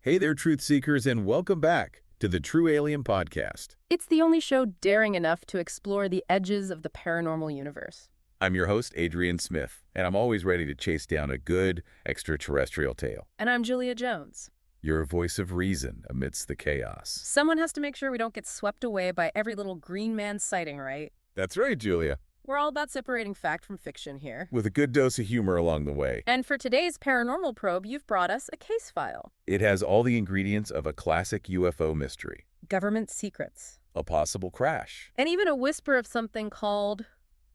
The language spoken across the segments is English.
Hey there, truth seekers, and welcome back to the True Alien Podcast. It's the only show daring enough to explore the edges of the paranormal universe. I'm your host, Adrian Smith, and I'm always ready to chase down a good extraterrestrial tale. And I'm Julia Jones. You're a voice of reason amidst the chaos. Someone has to make sure we don't get swept away by every little green man sighting, right? That's right, Julia. We're all about separating fact from fiction here. With a good dose of humor along the way. And for today's paranormal probe, you've brought us a case file. It has all the ingredients of a classic UFO mystery. Government secrets. A possible crash. And even a whisper of something called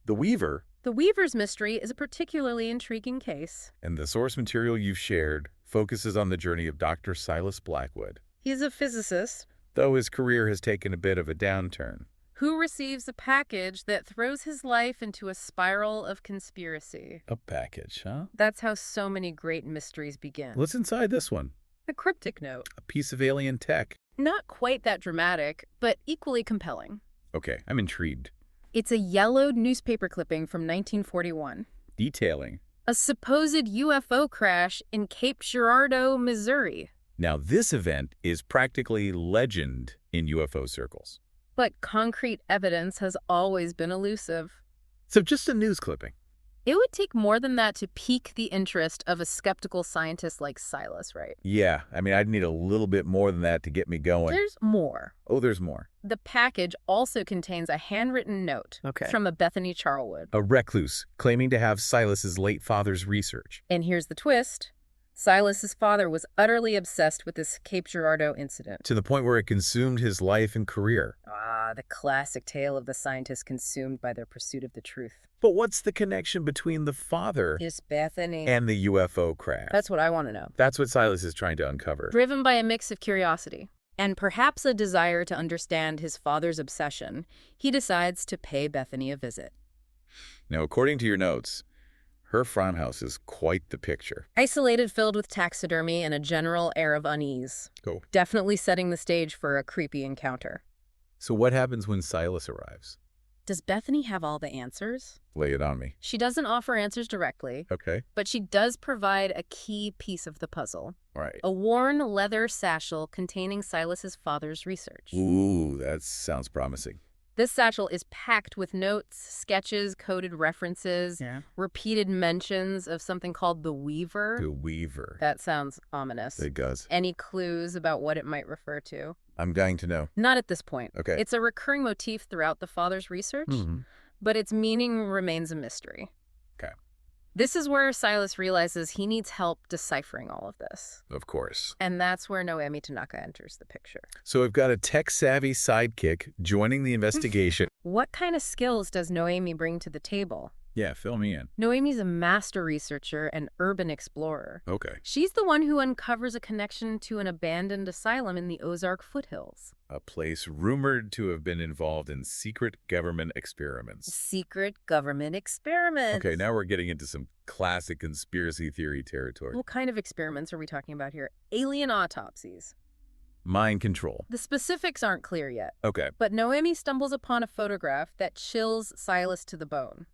The Weaver. The Weaver's mystery is a particularly intriguing case. And the source material you've shared focuses on the journey of Dr. Silas Blackwood. He's a physicist, Though his career has taken a bit of a downturn. who receives a package that throws his life into a spiral of conspiracy. A package, huh? That's how so many great mysteries begin. What's inside this one? A cryptic note. A piece of alien tech. Not quite that dramatic, but equally compelling. Okay, I'm intrigued. It's a yellowed newspaper clipping from 1941. Detailing. A supposed UFO crash in Cape Girardeau, Missouri. Now, this event is practically legend in UFO circles. But concrete evidence has always been elusive. So just a news clipping. It would take more than that to pique the interest of a skeptical scientist like Silas, right? Yeah, I'd need a little bit more than that to get me going. There's more. Oh, there's more. The package also contains a handwritten note from a Bethany Charlwood. A recluse claiming to have Silas's late father's research. And here's the twist. Silas's father was utterly obsessed with this Cape Girardeau incident. To the point where it consumed his life and career. Ah, the classic tale of the scientist consumed by their pursuit of the truth. But what's the connection between the father This Bethany. and the UFO crash? That's what I want to know. That's what Silas is trying to uncover. Driven by a mix of curiosity and perhaps a desire to understand his father's obsession, he decides to pay Bethany a visit. Now, according to your notes, her farmhouse is quite the picture. Isolated, filled with taxidermy and a general air of unease. Go. Definitely setting the stage for a creepy encounter. So what happens when Silas arrives? Does Bethany have all the answers? Lay it on me. She doesn't offer answers directly, Okay. but she does provide a key piece of the puzzle. All right. A worn leather satchel containing Silas's father's research. Ooh, that sounds promising. This satchel is packed with notes, sketches, coded references, repeated mentions of something called the Weaver. The Weaver. That sounds ominous. It does. Any clues about what it might refer to? I'm dying to know. Not at this point. Okay. It's a recurring motif throughout the father's research, but its meaning remains a mystery. Okay. This is where Silas realizes he needs help deciphering all of this. Of course. And that's where Noemi Tanaka enters the picture. So we've got a tech-savvy sidekick joining the investigation. What kind of skills does Noemi bring to the table? Yeah, fill me in. Noemi's a master researcher and urban explorer. Okay. She's the one who uncovers a connection to an abandoned asylum in the Ozark foothills. A place rumored to have been involved in secret government experiments. Secret government experiments. Okay, now we're getting into some classic conspiracy theory territory. What kind of experiments are we talking about here? Alien autopsies. Mind control. The specifics aren't clear yet, Okay. but Noemi stumbles upon a photograph that chills Silas to the bone.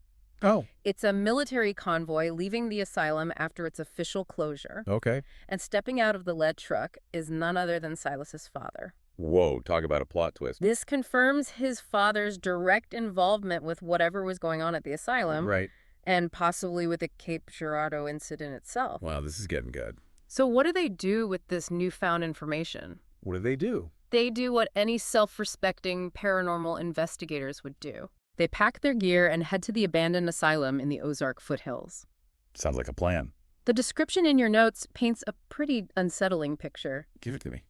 Oh. It's a military convoy leaving the asylum after its official closure, Okay. and stepping out of the lead truck is none other than Silas's father. Whoa, talk about a plot twist. This confirms his father's direct involvement with whatever was going on at the asylum, Right. and possibly with the Cape Girardeau incident itself. Wow, this is getting good. So what do they do with this newfound information? What do they do? They do what any self-respecting paranormal investigators would do. They pack their gear and head to the abandoned asylum in the Ozark foothills. Sounds like a plan. The description in your notes paints a pretty unsettling picture. Give it to me.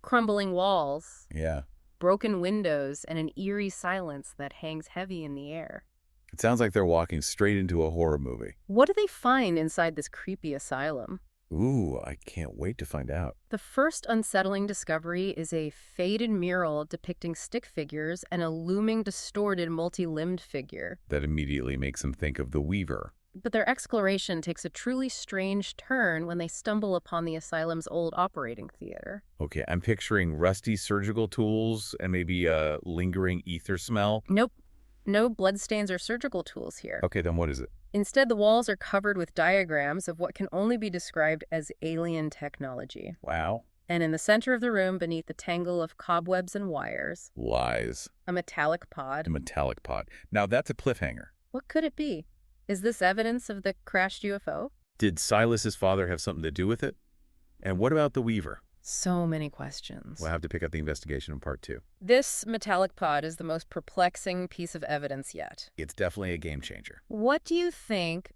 Crumbling walls, Yeah. broken windows, and an eerie silence that hangs heavy in the air. It sounds like they're walking straight into a horror movie. What do they find inside this creepy asylum? Ooh, I can't wait to find out. The first unsettling discovery is a faded mural depicting stick figures and a looming, distorted, multi-limbed figure. That immediately makes them think of the Weaver. But their exploration takes a truly strange turn when they stumble upon the asylum's old operating theater. Okay, I'm picturing rusty surgical tools and maybe a lingering ether smell. Nope. No bloodstains or surgical tools here. Okay, then what is it? Instead, the walls are covered with diagrams of what can only be described as alien technology. Wow. And in the center of the room, beneath the tangle of cobwebs and wires, Lies. a metallic A pod. metallic pod. Now, that's a cliffhanger. What could it be? Is this evidence of the crashed UFO? Did Silas's father have something to do with it? And what about the Weaver? So many questions. We'll have to pick up the investigation in part 2. This metallic pod is the most perplexing piece of evidence yet. It's definitely a game changer. What do you think,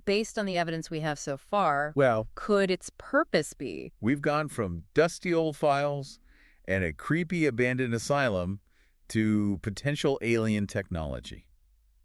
based on the evidence we have so far, Well, could its purpose be? we've gone from dusty old files and a creepy abandoned asylum to potential alien technology.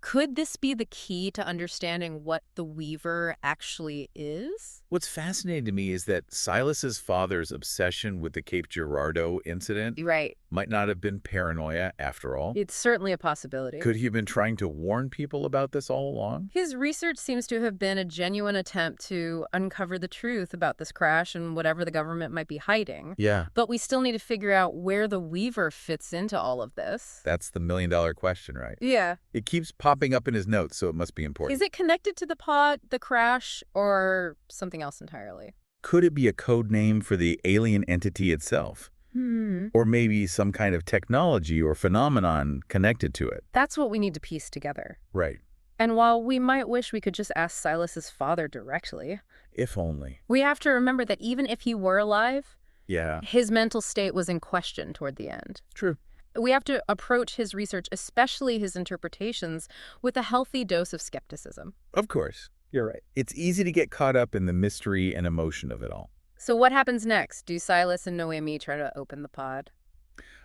Could this be the key to understanding what the Weaver actually is? What's fascinating to me is that Silas's father's obsession with the Cape Girardeau incident Right. might not have been paranoia after all. It's certainly a possibility. Could he have been trying to warn people about this all along? His research seems to have been a genuine attempt to uncover the truth about this crash and whatever the government might be hiding. Yeah. But we still need to figure out where the Weaver fits into all of this. That's the million-dollar question, right? Yeah. It keeps popping up in his notes, so it must be important. Is it connected to the pod, the crash, or something else entirely? Could it be a code name for the alien entity itself? Or maybe some kind of technology or phenomenon connected to it? That's what we need to piece together. Right. And while we might wish we could just ask Silas's father directly, If only. we have to remember that even if he were alive, Yeah. his mental state was in question toward the end. True. We have to approach his research, especially his interpretations, with a healthy dose of skepticism. Of course. You're right. It's easy to get caught up in the mystery and emotion of it all. So what happens next? Do Silas and Noemi try to open the pod?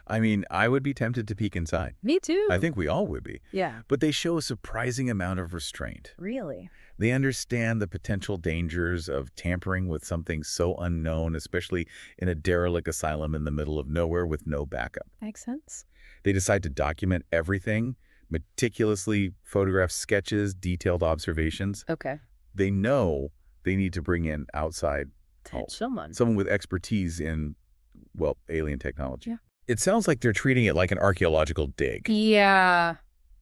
I mean, I would be tempted to peek inside. Me too. I think we all would be. Yeah. But they show a surprising amount of restraint. Really? They understand the potential dangers of tampering with something so unknown, especially in a derelict asylum in the middle of nowhere with no backup. Makes sense. They decide to document everything, meticulously photograph sketches, detailed observations. Okay. They know they need to bring in outside help. Someone. Someone with expertise in, well, alien technology. Yeah. It sounds like they're treating it like an archaeological dig, Yeah,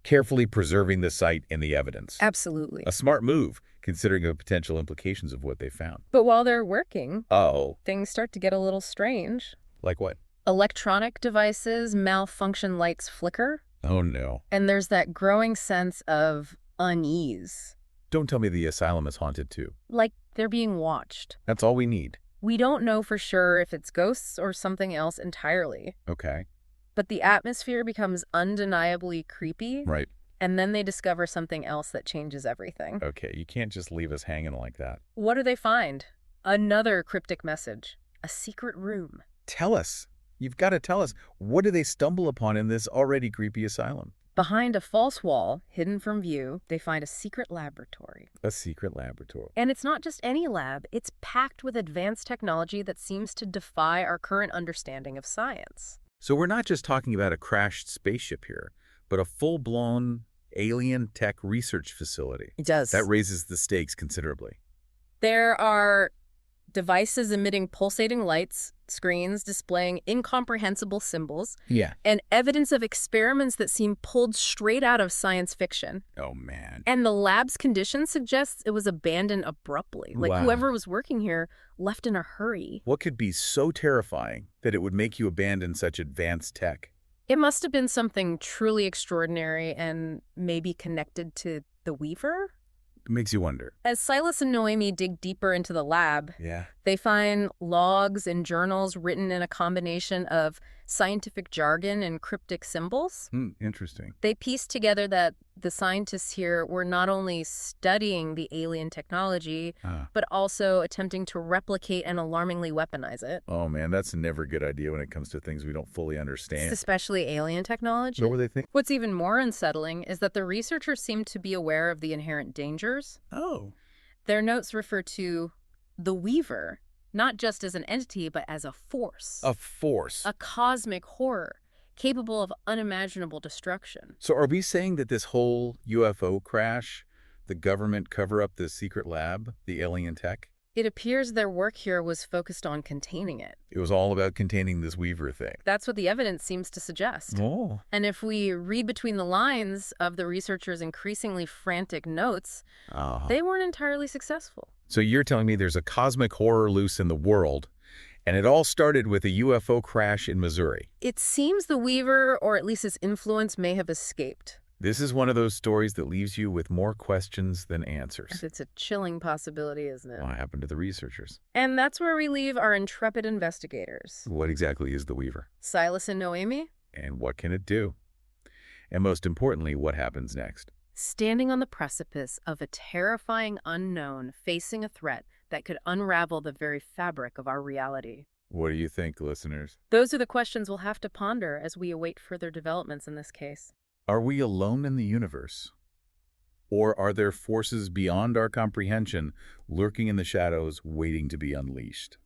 carefully preserving the site and the evidence. absolutely. A smart move, considering the potential implications of what they found. But while they're working, Oh, things start to get a little strange. like what? Electronic devices malfunction, lights flicker, Oh, no. and there's that growing sense of unease. Don't tell me the asylum is haunted, too. Like they're being watched. That's all we need. We don't know for sure if it's ghosts or something else entirely, Okay. but the atmosphere becomes undeniably creepy, Right. and then they discover something else that changes everything. Okay, you can't just leave us hanging like that. What do they find? Another cryptic message. A secret room. Tell us. You've got to tell us. What do they stumble upon in this already creepy asylum? Behind a false wall, hidden from view, they find a secret laboratory. A secret laboratory. And it's not just any lab, it's packed with advanced technology that seems to defy our current understanding of science. So we're not just talking about a crashed spaceship here, but a full-blown alien tech research facility. It does. That raises the stakes considerably. There are devices emitting pulsating lights, screens displaying incomprehensible symbols, Yeah. and evidence of experiments that seem pulled straight out of science fiction. Oh, man. And the lab's condition suggests it was abandoned abruptly. Like Wow. whoever was working here left in a hurry. What could be so terrifying that it would make you abandon such advanced tech? It must have been something truly extraordinary and maybe connected to the Weaver? It makes you wonder. As Silas and Noemi dig deeper into the lab, Yeah. they find logs and journals written in a combination of scientific jargon and cryptic symbols. Interesting. They piece together that the scientists here were not only studying the alien technology, but also attempting to replicate and alarmingly weaponize it. Oh, man, that's never a good idea when it comes to things we don't fully understand. Especially alien technology. What were they thinking? What's even more unsettling is that the researchers seem to be aware of the inherent dangers. Oh. Their notes refer to the Weaver, not just as an entity, but as a force. A force. A cosmic horror, capable of unimaginable destruction. So are we saying that this whole UFO crash, the government cover-up, the secret lab, the alien tech, It appears their work here was focused on containing it. it was all about containing this Weaver thing? That's what the evidence seems to suggest. Oh. And if we read between the lines of the researchers' increasingly frantic notes, they weren't entirely successful. So you're telling me there's a cosmic horror loose in the world, And it all started with a UFO crash in Missouri. It seems the Weaver, or at least his influence, may have escaped. This is one of those stories that leaves you with more questions than answers. It's a chilling possibility, isn't it? What happened to the researchers? And that's where we leave our intrepid investigators. What exactly is the Weaver? Silas and Noemi? And what can it do? And most importantly, what happens next? Standing on the precipice of a terrifying unknown, facing a threat that could unravel the very fabric of our reality. What do you think, listeners? Those are the questions we'll have to ponder as we await further developments in this case. Are we alone in the universe? Or are there forces beyond our comprehension lurking in the shadows, waiting to be unleashed?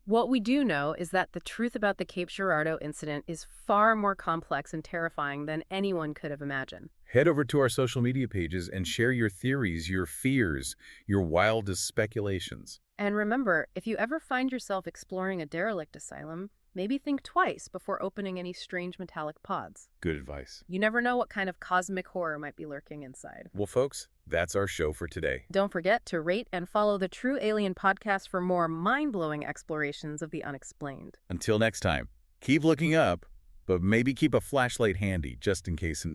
What we do know is that the truth about the Cape Girardeau incident is far more complex and terrifying than anyone could have imagined. Head over to our social media pages and share your theories, your fears, your wildest speculations. And remember, if you ever find yourself exploring a derelict asylum, maybe think twice before opening any strange metallic pods. Good advice. You never know what kind of cosmic horror might be lurking inside. Well, folks, that's our show for today. Don't forget to rate and follow the True Alien Podcast for more mind-blowing explorations of the unexplained. Until next time, keep looking up, but maybe keep a flashlight handy just in case an